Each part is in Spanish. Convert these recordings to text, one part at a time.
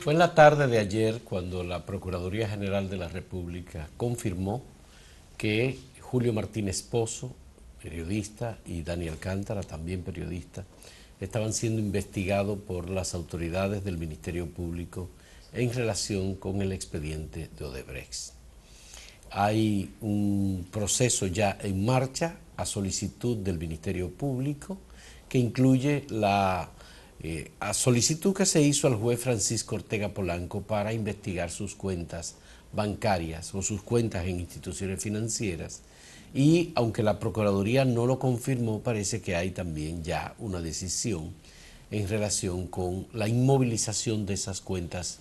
Fue en la tarde de ayer cuando la Procuraduría General de la República confirmó que Julio Martínez Pozo, periodista, y Dani Alcántara, también periodista, estaban siendo investigados por las autoridades del Ministerio Público en relación con el expediente de Odebrecht. Hay un proceso ya en marcha a solicitud del Ministerio Público que incluye la solicitud que se hizo al juez Francisco Ortega Polanco para investigar sus cuentas bancarias o sus cuentas en instituciones financieras, y aunque la Procuraduría no lo confirmó, parece que hay también ya una decisión en relación con la inmovilización de esas cuentas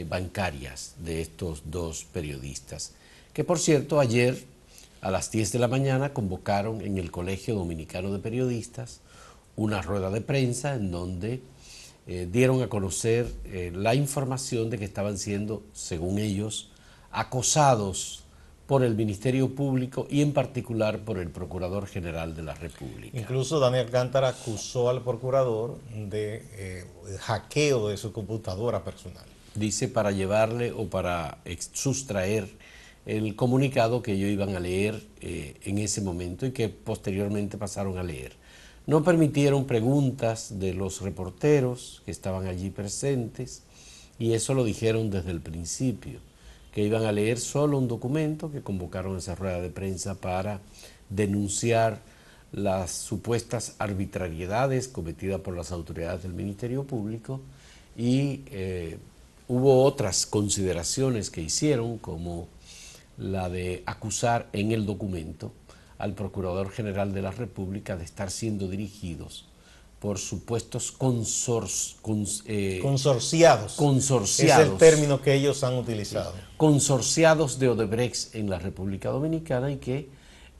bancarias de estos dos periodistas, que por cierto ayer a las 10 de la mañana convocaron en el Colegio Dominicano de Periodistas una rueda de prensa en donde dieron a conocer la información de que estaban siendo, según ellos, acosados por el Ministerio Público y en particular por el Procurador General de la República. Incluso Daniel Alcántara acusó al procurador de hackeo de su computadora personal. Dice para llevarle o para sustraer el comunicado que ellos iban a leer en ese momento y que posteriormente pasaron a leer. No permitieron preguntas de los reporteros que estaban allí presentes, y eso lo dijeron desde el principio, que iban a leer solo un documento, que convocaron a esa rueda de prensa para denunciar las supuestas arbitrariedades cometidas por las autoridades del Ministerio Público, y hubo otras consideraciones que hicieron, como la de acusar en el documento al Procurador General de la República de estar siendo dirigidos por supuestos consorciados. Es el término que ellos han utilizado. Consorciados de Odebrecht en la República Dominicana, y que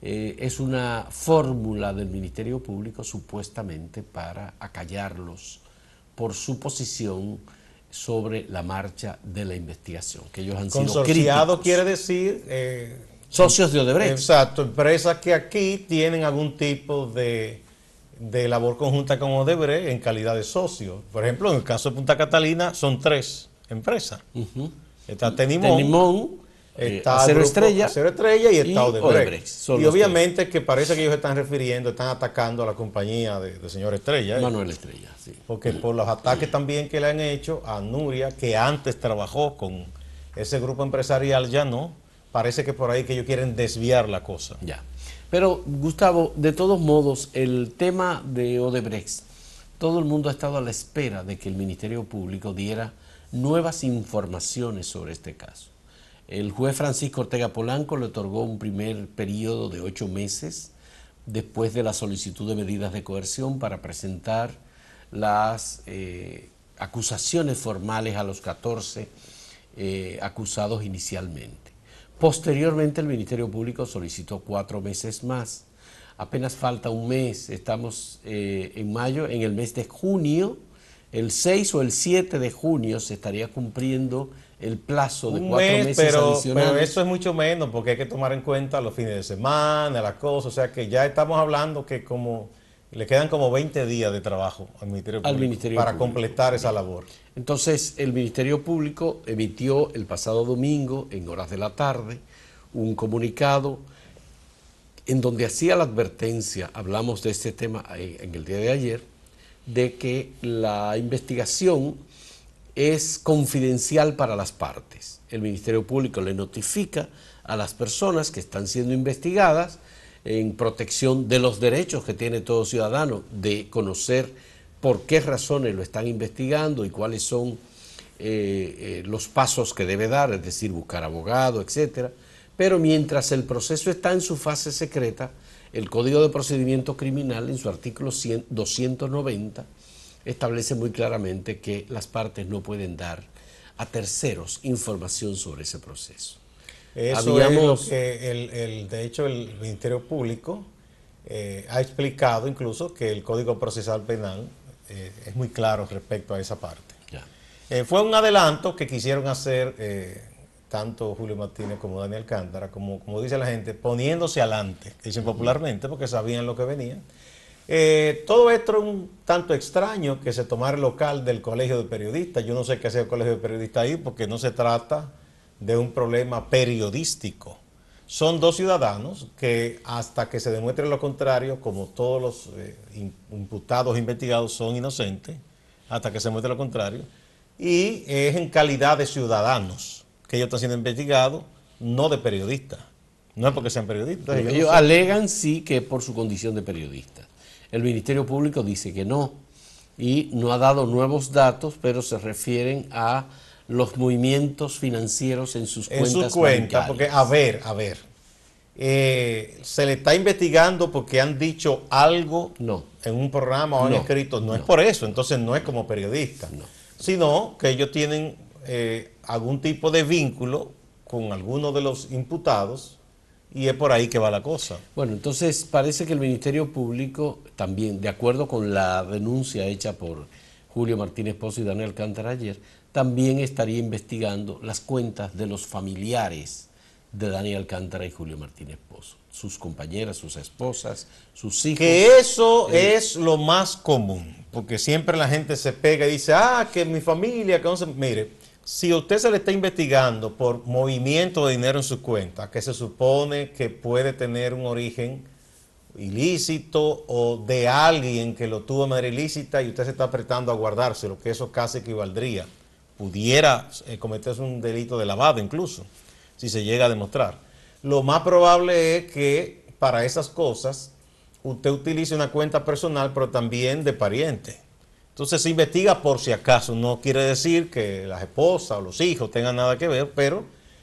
es una fórmula del Ministerio Público supuestamente para acallarlos por su posición sobre la marcha de la investigación, que ellos han sido críticos. Consorciado quiere decir socios de Odebrecht. Exacto, empresas que aquí tienen algún tipo de labor conjunta con Odebrecht en calidad de socio. Por ejemplo, en el caso de Punta Catalina son 3 empresas. Está Tenimón, está Acero Estrella y está Odebrecht. Y obviamente 3. que parece que ellos están atacando a la compañía del señor Estrella. Manuel Estrella, sí. Porque por los ataques también que le han hecho a Nuria, que antes trabajó con ese grupo empresarial, ya no. Parece que por ahí que ellos quieren desviar la cosa. Ya. Pero, Gustavo, de todos modos, el tema de Odebrecht, todo el mundo ha estado a la espera de que el Ministerio Público diera nuevas informaciones sobre este caso. El juez Francisco Ortega Polanco le otorgó un primer periodo de 8 meses después de la solicitud de medidas de coerción para presentar las acusaciones formales a los 14 acusados inicialmente. Posteriormente el Ministerio Público solicitó 4 meses más. Apenas falta un mes, estamos en mayo, en el mes de junio, el 6 o el 7 de junio se estaría cumpliendo el plazo de 4 meses adicionales. Pero eso es mucho menos, porque hay que tomar en cuenta los fines de semana, las cosas, o sea que ya estamos hablando que le quedan como 20 días de trabajo al Ministerio Público para completar esa labor. Entonces, el Ministerio Público emitió el pasado domingo, en horas de la tarde, un comunicado en donde hacía la advertencia, hablamos de este tema en el día de ayer, de que la investigación es confidencial para las partes. El Ministerio Público le notifica a las personas que están siendo investigadas, en protección de los derechos que tiene todo ciudadano de conocer por qué razones lo están investigando y cuáles son los pasos que debe dar, es decir, buscar abogado, etcétera. Pero mientras el proceso está en su fase secreta, el Código de Procedimiento Criminal, en su artículo 290, establece muy claramente que las partes no pueden dar a terceros información sobre ese proceso. Eso es lo que de hecho el Ministerio Público ha explicado incluso que el Código Procesal Penal es muy claro respecto a esa parte. Fue un adelanto que quisieron hacer tanto Julio Martínez como Daniel Alcántara, como dice la gente, poniéndose adelante, que dicen popularmente, porque sabían lo que venía. Todo esto es un tanto extraño que se tomara el local del Colegio de Periodistas. Yo no sé qué hace el Colegio de Periodistas ahí porque no se trata de un problema periodístico. Son dos ciudadanos que hasta que se demuestre lo contrario, como todos los imputados, investigados son inocentes, hasta que se demuestre lo contrario, y es en calidad de ciudadanos que ellos están siendo investigados, no de periodistas. No es porque sean periodistas. Ellos alegan sí que es por su condición de periodista. El Ministerio Público dice que no y no ha dado nuevos datos, pero se refieren a los movimientos financieros en sus cuentas. En sus cuentas, porque a ver, se le está investigando porque han dicho algo en un programa o han escrito, no es por eso, entonces no es como periodista, sino que ellos tienen algún tipo de vínculo con alguno de los imputados. Y es por ahí que va la cosa. Bueno, entonces parece que el Ministerio Público también, de acuerdo con la denuncia hecha por Julio Martínez Pozo y Daniel Alcántara ayer, también estaría investigando las cuentas de los familiares de Daniel Alcántara y Julio Martínez Pozo, sus compañeras, sus esposas, sus hijos. Que eso es lo más común, porque siempre la gente se pega y dice, que mi familia, que no se... Mire, si a usted se le está investigando por movimiento de dinero en su cuenta, que se supone que puede tener un origen ilícito o de alguien que lo tuvo de manera ilícita y usted se está apretando a guardárselo, que eso casi equivaldría, pudiera cometerse un delito de lavado incluso, si se llega a demostrar. Lo más probable es que para esas cosas usted utilice una cuenta personal, pero también de pariente. Entonces se investiga por si acaso, no quiere decir que las esposas o los hijos tengan nada que ver, pero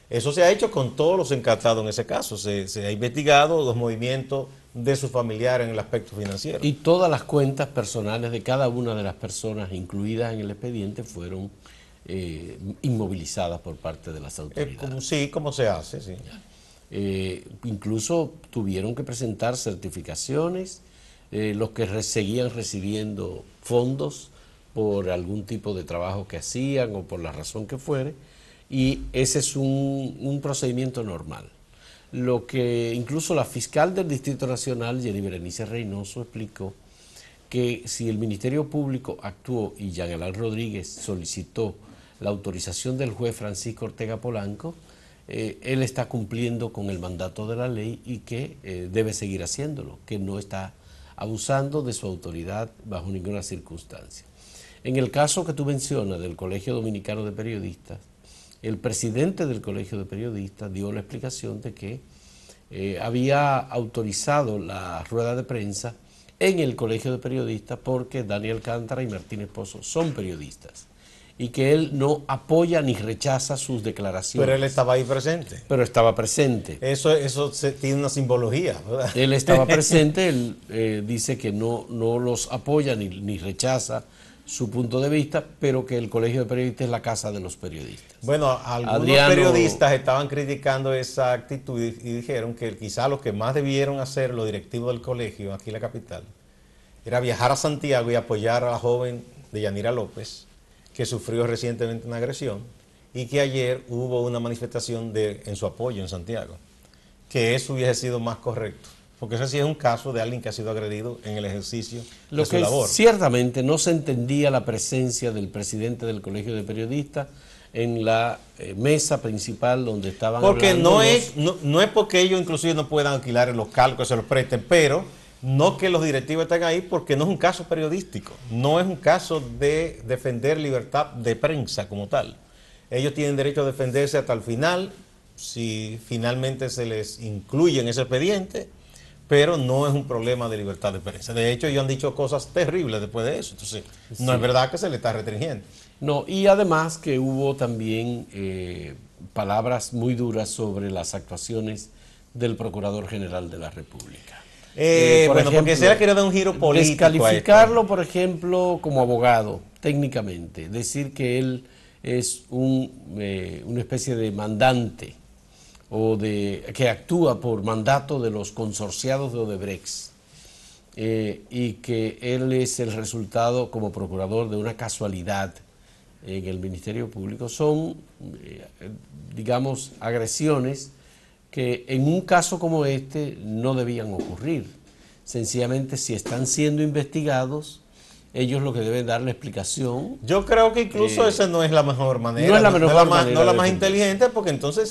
eso se ha hecho con todos los encartados en ese caso. Se ha investigado los movimientos de sus familiares en el aspecto financiero. Y todas las cuentas personales de cada una de las personas incluidas en el expediente fueron inmovilizadas por parte de las autoridades. Sí, como se hace, sí. Incluso tuvieron que presentar certificaciones. Los que seguían recibiendo fondos por algún tipo de trabajo que hacían o por la razón que fuere, y ese es un procedimiento normal. Lo que incluso la fiscal del Distrito Nacional, Jenny Berenice Reynoso, explicó que si el Ministerio Público actuó y Jean Alain Rodríguez solicitó la autorización del juez Francisco Ortega Polanco, él está cumpliendo con el mandato de la ley y que debe seguir haciéndolo, que no está abusando de su autoridad bajo ninguna circunstancia. En el caso que tú mencionas del Colegio Dominicano de Periodistas, el presidente del Colegio de Periodistas dio la explicación de que había autorizado la rueda de prensa en el Colegio de Periodistas porque Daniel Alcántara y Martínez Pozo son periodistas y que él no apoya ni rechaza sus declaraciones. Pero él estaba ahí presente. Pero estaba presente. Eso tiene una simbología, ¿verdad? Él estaba presente, él dice que no los apoya ni rechaza su punto de vista, pero que el Colegio de Periodistas es la casa de los periodistas. Bueno, algunos periodistas estaban criticando esa actitud y dijeron que quizá lo que más debieron hacer los directivos del colegio, aquí en la capital, era viajar a Santiago y apoyar a la joven de Yanira López, que sufrió recientemente una agresión y que ayer hubo una manifestación en su apoyo en Santiago, que eso hubiese sido más correcto, porque ese sí es un caso de alguien que ha sido agredido en el ejercicio de su labor. Ciertamente no se entendía la presencia del presidente del Colegio de Periodistas en la mesa principal donde estaban porque hablando. No es porque ellos inclusive no puedan alquilar el local, que se los presten, pero no que los directivos estén ahí porque no es un caso periodístico, no es un caso de defender libertad de prensa como tal. Ellos tienen derecho a defenderse hasta el final, si finalmente se les incluye en ese expediente, pero no es un problema de libertad de prensa. De hecho, ellos han dicho cosas terribles después de eso, entonces no es verdad que se le está restringiendo. No, y además que hubo también palabras muy duras sobre las actuaciones del Procurador General de la República. Por ejemplo, porque se le quiere dar un giro político. Descalificarlo, por ejemplo, como abogado, técnicamente. Decir que él es una especie de mandante o que actúa por mandato de los consorciados de Odebrecht y que él es el resultado como procurador de una casualidad en el Ministerio Público, son, digamos, agresiones que en un caso como este no debían ocurrir. Sencillamente, si están siendo investigados, ellos lo que deben dar la explicación. Yo creo que incluso esa no es la mejor manera. No es la mejor manera. No la más inteligente, porque entonces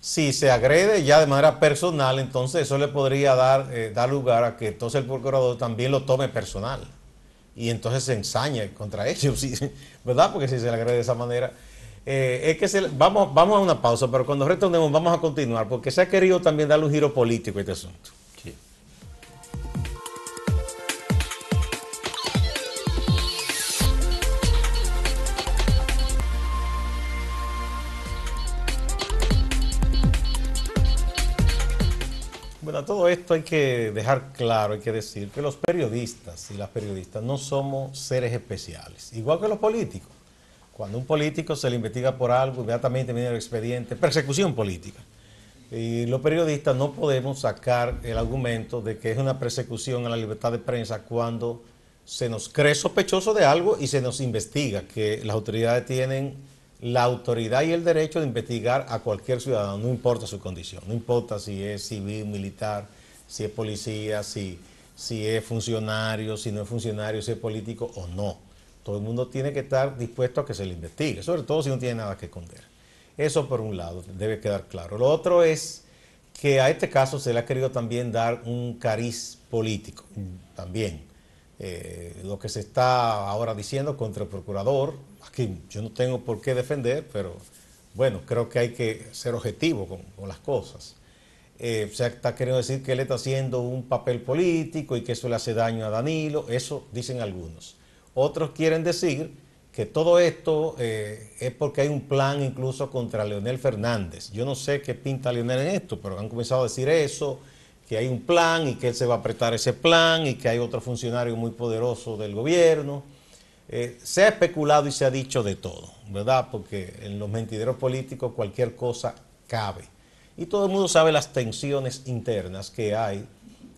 si se agrede ya de manera personal, entonces eso le podría dar lugar a que entonces el procurador también lo tome personal. Y entonces se ensañe contra ellos, ¿verdad? Porque si se le agrede de esa manera. Es que vamos a una pausa, pero cuando retornemos vamos a continuar, porque se ha querido también darle un giro político a este asunto. Sí. Bueno, todo esto hay que dejar claro, hay que decir que los periodistas y las periodistas no somos seres especiales, igual que los políticos. Cuando a un político se le investiga por algo, inmediatamente viene el expediente, persecución política. Y los periodistas no podemos sacar el argumento de que es una persecución a la libertad de prensa cuando se nos cree sospechoso de algo y se nos investiga, que las autoridades tienen la autoridad y el derecho de investigar a cualquier ciudadano, no importa su condición, no importa si es civil, militar, si es policía, si es funcionario, si no es funcionario, si es político o no. Todo el mundo tiene que estar dispuesto a que se le investigue, sobre todo si no tiene nada que esconder. Eso por un lado, debe quedar claro. Lo otro es que a este caso se le ha querido también dar un cariz político, también. Lo que se está ahora diciendo contra el procurador, aquí yo no tengo por qué defender, pero bueno, creo que hay que ser objetivo con las cosas. Se está queriendo decir que él está haciendo un papel político y que eso le hace daño a Danilo, eso dicen algunos. Otros quieren decir que todo esto es porque hay un plan incluso contra Leonel Fernández. Yo no sé qué pinta Leonel en esto, pero han comenzado a decir eso, que hay un plan y que él se va a apretar ese plan y que hay otro funcionario muy poderoso del gobierno. Se ha especulado y se ha dicho de todo, ¿verdad? Porque en los mentideros políticos cualquier cosa cabe. Y todo el mundo sabe las tensiones internas que hay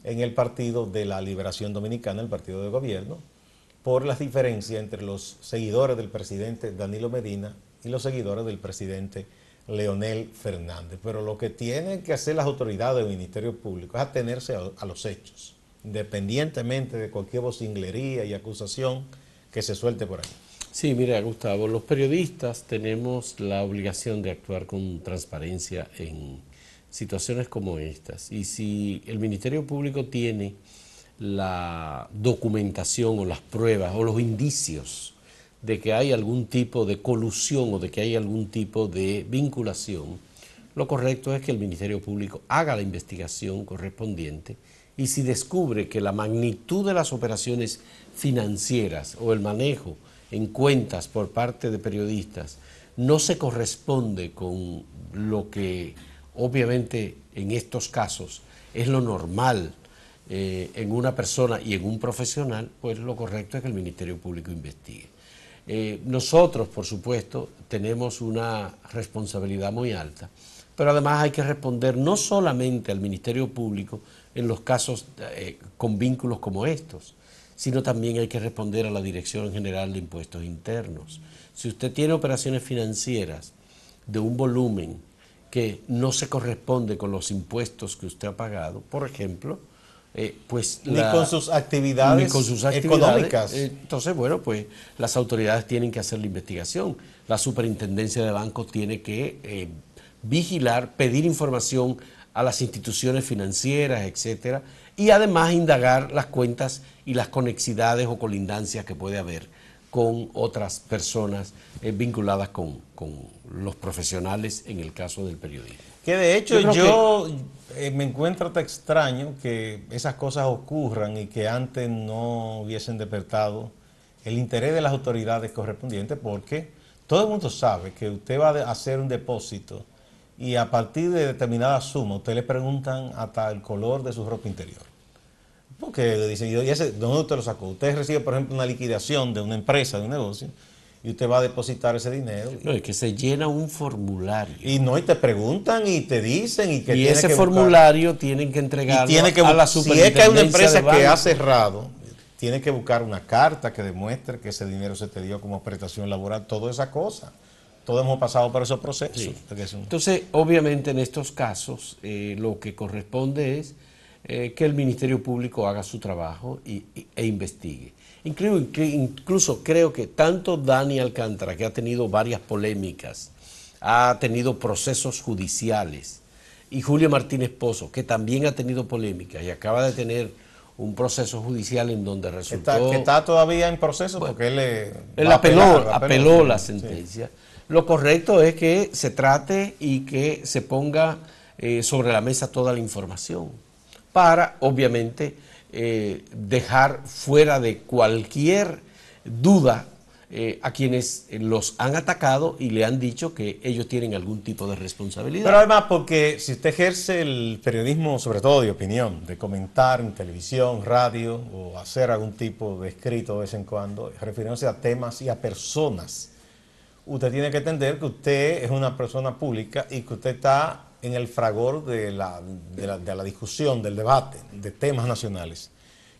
en el Partido de la Liberación Dominicana, el partido de gobierno, por las diferencias entre los seguidores del presidente Danilo Medina y los seguidores del presidente Leonel Fernández. Pero lo que tienen que hacer las autoridades del Ministerio Público es atenerse a los hechos, independientemente de cualquier vocinglería y acusación que se suelte por ahí. Sí, mira, Gustavo, los periodistas tenemos la obligación de actuar con transparencia en situaciones como estas. Y si el Ministerio Público tiene la documentación o las pruebas o los indicios de que hay algún tipo de colusión o de que hay algún tipo de vinculación, lo correcto es que el Ministerio Público haga la investigación correspondiente y si descubre que la magnitud de las operaciones financieras o el manejo en cuentas por parte de periodistas no se corresponde con lo que obviamente en estos casos es lo normal en una persona y en un profesional, pues lo correcto es que el Ministerio Público investigue. Nosotros, por supuesto, tenemos una responsabilidad muy alta, pero además hay que responder no solamente al Ministerio Público en los casos con vínculos como estos, sino también hay que responder a la Dirección General de Impuestos Internos. Si usted tiene operaciones financieras de un volumen que no se corresponde con los impuestos que usted ha pagado, por ejemplo, pues ni con sus actividades económicas. Entonces, bueno, pues las autoridades tienen que hacer la investigación. La Superintendencia de Bancos tiene que vigilar, pedir información a las instituciones financieras, etcétera, y además indagar las cuentas y las conexidades o colindancias que puede haber con otras personas vinculadas con los profesionales en el caso del periodismo. Que de hecho yo me encuentro hasta extraño que esas cosas ocurran y que antes no hubiesen despertado el interés de las autoridades correspondientes, porque todo el mundo sabe que usted va a hacer un depósito y a partir de determinada suma usted le preguntan hasta el color de su ropa interior. Porque le dicen, ¿de dónde usted lo sacó? Usted recibe, por ejemplo, una liquidación de una empresa, de un negocio, y usted va a depositar ese dinero. No, es que se llena un formulario. Y te preguntan y te dicen y que y ese formulario tienen que entregarlo a la superintendencia. Si es que hay una empresa que ha cerrado, tiene que buscar una carta que demuestre que ese dinero se te dio como prestación laboral, toda esa cosa. Todos hemos pasado por esos procesos. Sí. Entonces, obviamente en estos casos lo que corresponde es que el Ministerio Público haga su trabajo e investigue. Incluso creo que tanto Dani Alcántara, que ha tenido varias polémicas, ha tenido procesos judiciales, y Julio Martínez Pozo, que también ha tenido polémica y acaba de tener un proceso judicial en donde resultó... Que está todavía en proceso, bueno, porque él apeló la sentencia. Sí. Lo correcto es que se trate y que se ponga sobre la mesa toda la información para, obviamente, dejar fuera de cualquier duda a quienes los han atacado y le han dicho que ellos tienen algún tipo de responsabilidad. Pero además, porque si usted ejerce el periodismo, sobre todo de opinión, de comentar en televisión, radio, o hacer algún tipo de escrito de vez en cuando, refiriéndose a temas y a personas, usted tiene que entender que usted es una persona pública y que usted está en el fragor de la discusión, del debate, de temas nacionales.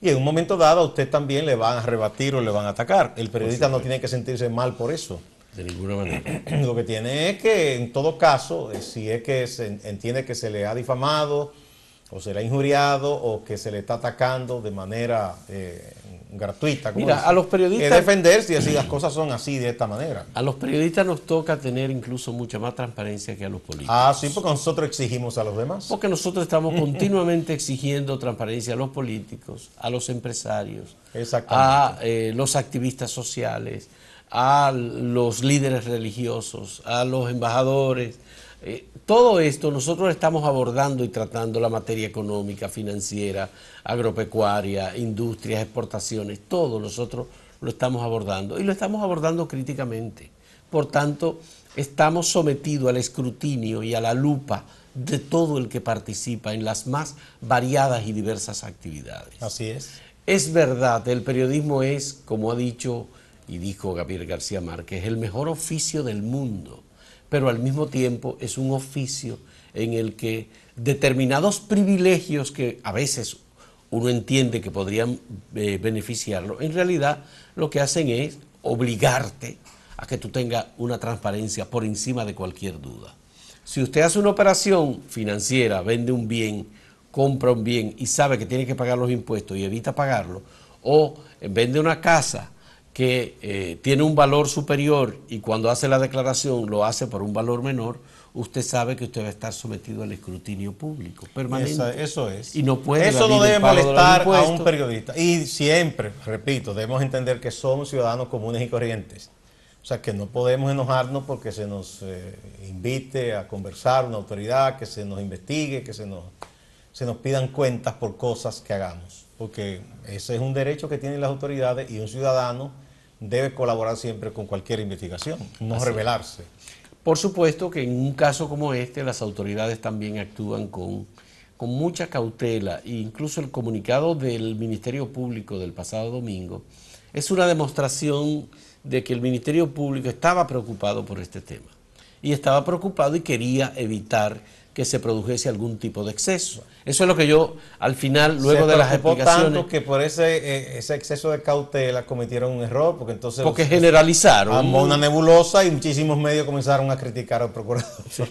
Y en un momento dado a usted también le van a rebatir o le van a atacar. El periodista no tiene que sentirse mal por eso. De ninguna manera. Lo que tiene es que, en todo caso, si es que se entiende que se le ha difamado o se le ha injuriado o que se le está atacando de manera gratuita, mira, a los periodistas, es defenderse y decir las cosas son así, de esta manera. A los periodistas nos toca tener incluso mucha más transparencia que a los políticos. Ah, sí, porque nosotros exigimos a los demás. Porque nosotros estamos continuamente exigiendo transparencia a los políticos, a los empresarios, a los activistas sociales, a los líderes religiosos, a los embajadores. Todo esto nosotros estamos abordando y tratando la materia económica, financiera, agropecuaria, industrias, exportaciones, todo nosotros lo estamos abordando y lo estamos abordando críticamente. Por tanto, estamos sometidos al escrutinio y a la lupa de todo el que participa en las más variadas y diversas actividades. Así es. Es verdad, el periodismo es, como ha dicho y dijo Gabriel García Márquez, el mejor oficio del mundo, pero al mismo tiempo es un oficio en el que determinados privilegios que a veces uno entiende que podrían beneficiarlo, en realidad lo que hacen es obligarte a que tú tengas una transparencia por encima de cualquier duda. Si usted hace una operación financiera, vende un bien, compra un bien y sabe que tiene que pagar los impuestos y evita pagarlo, o vende una casa que tiene un valor superior y cuando hace la declaración lo hace por un valor menor, usted sabe que usted va a estar sometido al escrutinio público permanente. Eso es. Y no puede eso no debe molestar a un periodista. Y siempre, repito, debemos entender que somos ciudadanos comunes y corrientes. O sea, que no podemos enojarnos porque se nos invite a conversar una autoridad, que se nos investigue, que se nos pidan cuentas por cosas que hagamos. Porque ese es un derecho que tienen las autoridades y un ciudadano debe colaborar siempre con cualquier investigación, no rebelarse. Por supuesto que en un caso como este las autoridades también actúan con mucha cautela e incluso el comunicado del Ministerio Público del pasado domingo es una demostración de que el Ministerio Público estaba preocupado por este tema y estaba preocupado y quería evitar que se produjese algún tipo de exceso. Eso es lo que yo, al final, luego de las explicaciones... tanto que por ese exceso de cautela cometieron un error, porque entonces... Porque generalizaron. Armó una nebulosa y muchísimos medios comenzaron a criticar al procurador. Sí.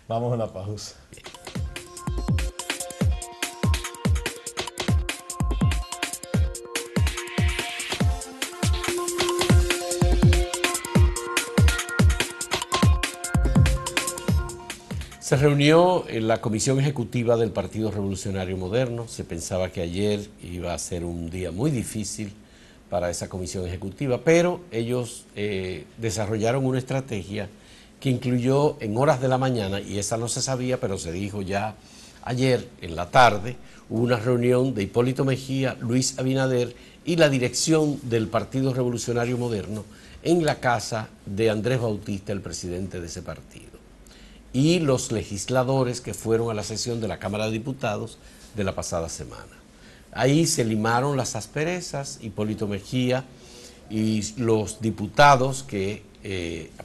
Vamos a una pausa. Se reunió en la Comisión Ejecutiva del Partido Revolucionario Moderno. Se pensaba que ayer iba a ser un día muy difícil para esa Comisión Ejecutiva, pero ellos desarrollaron una estrategia que incluyó en horas de la mañana, y esa no se sabía, pero se dijo ya ayer en la tarde, hubo una reunión de Hipólito Mejía, Luis Abinader y la dirección del Partido Revolucionario Moderno en la casa de Andrés Bautista, el presidente de ese partido, y los legisladores que fueron a la sesión de la Cámara de Diputados de la pasada semana. Ahí se limaron las asperezas. Hipólito Mejía y los diputados que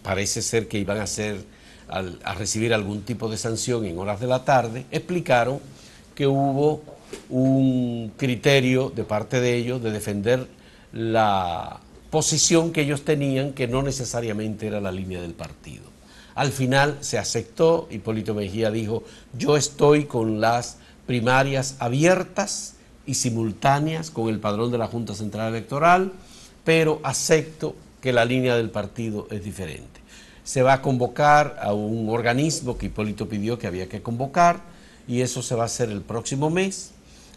parece ser que iban a recibir algún tipo de sanción en horas de la tarde, explicaron que hubo un criterio de parte de ellos de defender la posición que ellos tenían, que no necesariamente era la línea del partido. Al final se aceptó. Hipólito Mejía dijo: yo estoy con las primarias abiertas y simultáneas con el padrón de la Junta Central Electoral, pero acepto que la línea del partido es diferente. Se va a convocar a un organismo que Hipólito pidió que había que convocar, y eso se va a hacer el próximo mes,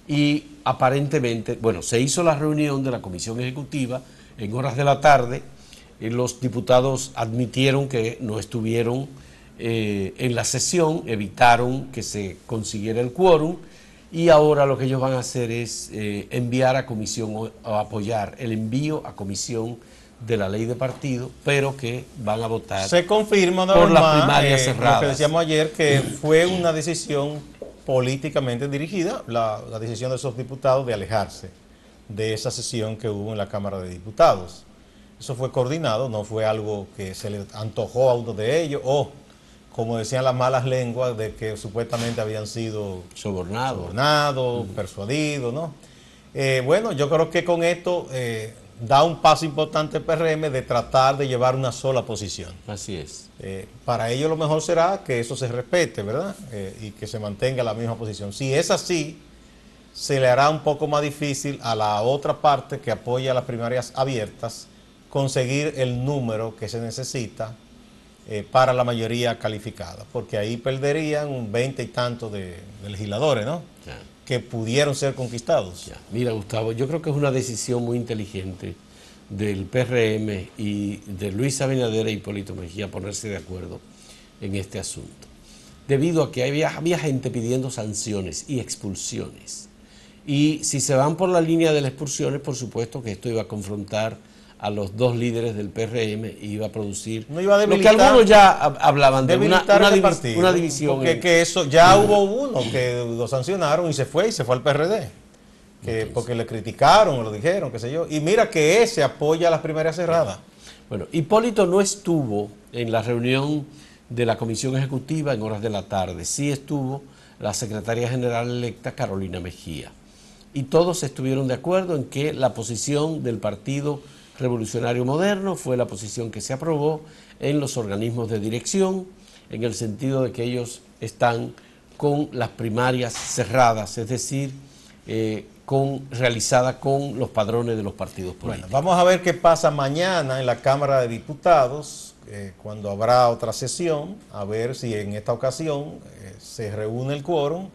y aparentemente, bueno, se hizo la reunión de la Comisión Ejecutiva en horas de la tarde, y los diputados admitieron que no estuvieron en la sesión, evitaron que se consiguiera el quórum, y ahora lo que ellos van a hacer es enviar a comisión o apoyar el envío a comisión de la ley de partido, pero que van a votar. Se confirma por las primarias cerradas. Lo que decíamos ayer, que fue una decisión políticamente dirigida, la decisión de esos diputados de alejarse de esa sesión que hubo en la Cámara de Diputados. Eso fue coordinado, no fue algo que se le antojó a uno de ellos, o como decían las malas lenguas, de que supuestamente habían sido sobornados, persuadidos, ¿no? Bueno, yo creo que con esto da un paso importante el PRM de tratar de llevar una sola posición. Así es. Para ellos lo mejor será que eso se respete, ¿verdad? Y que se mantenga la misma posición. Si es así, se le hará un poco más difícil a la otra parte que apoya las primarias abiertas conseguir el número que se necesita para la mayoría calificada, porque ahí perderían un 20 y tanto de legisladores, ¿no? Ya. Que pudieron ser conquistados. Ya. Mira, Gustavo, yo creo que es una decisión muy inteligente del PRM y de Luis Abinader e Hipólito Mejía ponerse de acuerdo en este asunto, debido a que había gente pidiendo sanciones y expulsiones, y si se van por la línea de las expulsiones, por supuesto que esto iba a confrontar a los dos líderes del PRM y iba a producir lo que algunos ya hablaban de una división. Porque que eso ya hubo uno que lo sancionaron y se fue al PRD, porque le criticaron, lo dijeron, qué sé yo, y mira que ese apoya a las primarias cerradas. Bueno, Hipólito no estuvo en la reunión de la Comisión Ejecutiva en horas de la tarde, sí estuvo la secretaria general electa Carolina Mejía, y todos estuvieron de acuerdo en que la posición del Partido Revolucionario Moderno fue la posición que se aprobó en los organismos de dirección, en el sentido de que ellos están con las primarias cerradas, es decir, realizada con los padrones de los partidos políticos. Bueno, vamos a ver qué pasa mañana en la Cámara de Diputados, cuando habrá otra sesión, a ver si en esta ocasión se reúne el quórum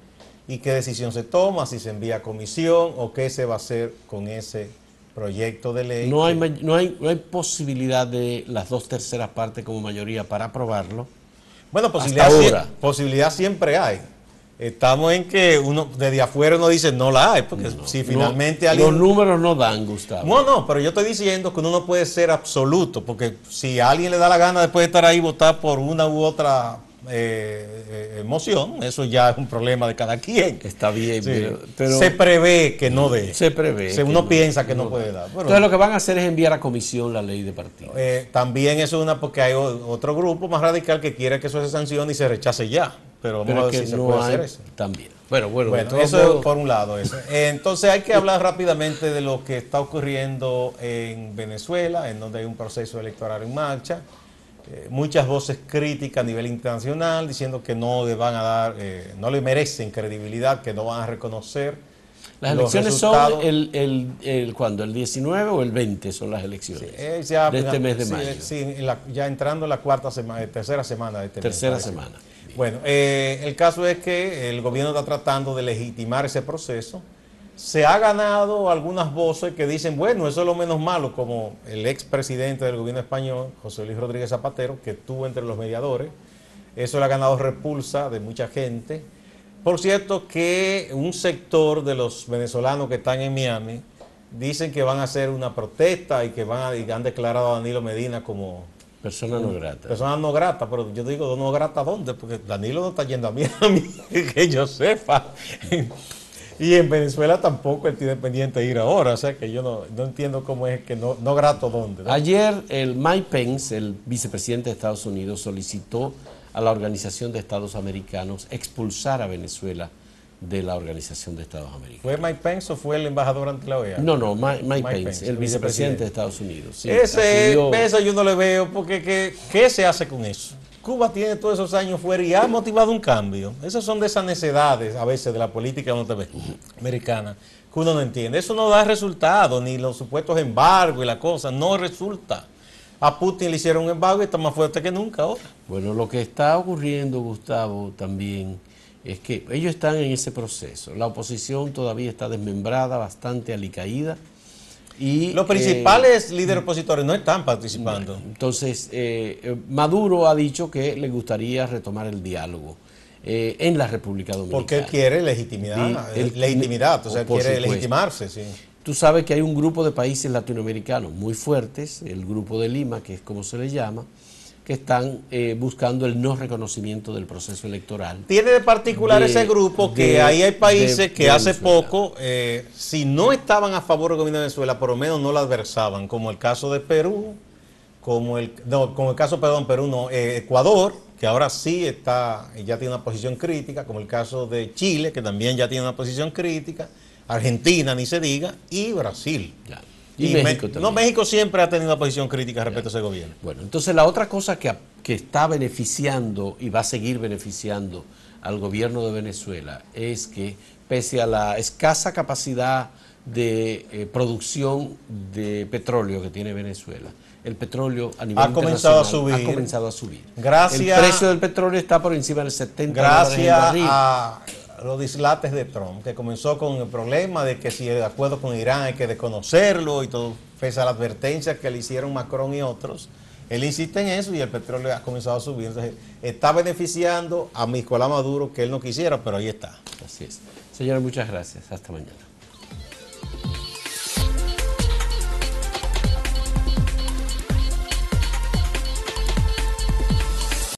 y qué decisión se toma, si se envía a comisión o qué se va a hacer con ese proyecto de ley. No hay posibilidad de las 2/3 partes como mayoría para aprobarlo. Bueno, posibilidad siempre hay. Estamos en que uno desde afuera uno dice no la hay, porque si finalmente alguien... Los números no dan, Gustavo. No, pero yo estoy diciendo que uno no puede ser absoluto, porque si a alguien le da la gana después de estar ahí votar por una u otra moción, eso ya es un problema de cada quien. Está bien, sí, pero se prevé que no dé. Se prevé. Uno piensa que no puede dar. Bueno, entonces lo que van a hacer es enviar a comisión la ley de partidos. También eso es una, porque hay otro grupo más radical que quiere que eso se sancione y se rechace ya. Pero vamos a ver si se puede hacer eso. También. Bueno, eso es por un lado. Eso. Entonces hay que hablar rápidamente de lo que está ocurriendo en Venezuela, en donde hay un proceso electoral en marcha. Muchas voces críticas a nivel internacional diciendo que no le van a dar, no le merecen credibilidad, que no van a reconocer. Las elecciones son ¿cuándo? ¿El 19 o el 20 son las elecciones? Sí, ya, de este mes de mayo. Sí, ya entrando en la tercera semana de este mes. Tercera semana. Bien. Bueno, el caso es que el gobierno está tratando de legitimar ese proceso. Se ha ganado algunas voces que dicen, bueno, eso es lo menos malo, como el expresidente del gobierno español, José Luis Rodríguez Zapatero, que estuvo entre los mediadores. Eso le ha ganado repulsa de mucha gente. Por cierto, que un sector de los venezolanos que están en Miami dicen que van a hacer una protesta y que han declarado a Danilo Medina como persona no grata. Persona no grata, pero yo digo, no grata ¿dónde? Porque Danilo no está yendo a Miami, que yo sepa. Y en Venezuela tampoco él tiene pendiente ir ahora, o sea que yo no entiendo cómo es que no grato dónde, ¿no? Ayer el Mike Pence, el vicepresidente de Estados Unidos, solicitó a la Organización de Estados Americanos expulsar a Venezuela de la Organización de Estados Americanos. ¿Fue Mike Pence o fue el embajador ante la OEA? No, Mike Pence, el vicepresidente de Estados Unidos. Sí, eso yo no le veo, porque ¿qué se hace con eso? Cuba tiene todos esos años fuera y ha motivado un cambio. Esas son de esas necesidades a veces de la política norteamericana que uno no entiende. Eso no da resultado, ni los supuestos embargos y la cosa, no resulta. A Putin le hicieron un embargo y está más fuerte que nunca ahora. Bueno, lo que está ocurriendo, Gustavo, también es que ellos están en ese proceso. La oposición todavía está desmembrada, bastante alicaída. Y, los principales líderes opositores no están participando. Entonces, Maduro ha dicho que le gustaría retomar el diálogo en la República Dominicana. Porque él quiere legitimidad, o sea, quiere legitimarse, sí. Tú sabes que hay un grupo de países latinoamericanos muy fuertes, el Grupo de Lima, que es como se le llama, que están buscando el no reconocimiento del proceso electoral. Tiene de particular ese grupo que ahí hay países que hace poco, si no estaban a favor del gobierno de Venezuela, por lo menos no lo adversaban, como el caso de Perú, Ecuador, que ahora sí ya tiene una posición crítica, como el caso de Chile, que también ya tiene una posición crítica, Argentina, ni se diga, y Brasil. Ya. Y México también. No, México siempre ha tenido una posición crítica respecto a ese gobierno. Bueno, entonces la otra cosa que está beneficiando y va a seguir beneficiando al gobierno de Venezuela es que, pese a la escasa capacidad de producción de petróleo que tiene Venezuela, el petróleo a nivel internacional ha comenzado a subir. Gracias, el precio del petróleo está por encima del 70 dólares el barril. A los dislates de Trump, que comenzó con el problema de que si el acuerdo con Irán hay que desconocerlo y todo, pese a la advertencia que le hicieron Macron y otros, él insiste en eso y el petróleo ha comenzado a subir. Entonces, está beneficiando a Nicolás Maduro, que él no quisiera, pero ahí está. Así es. Señora, muchas gracias. Hasta mañana.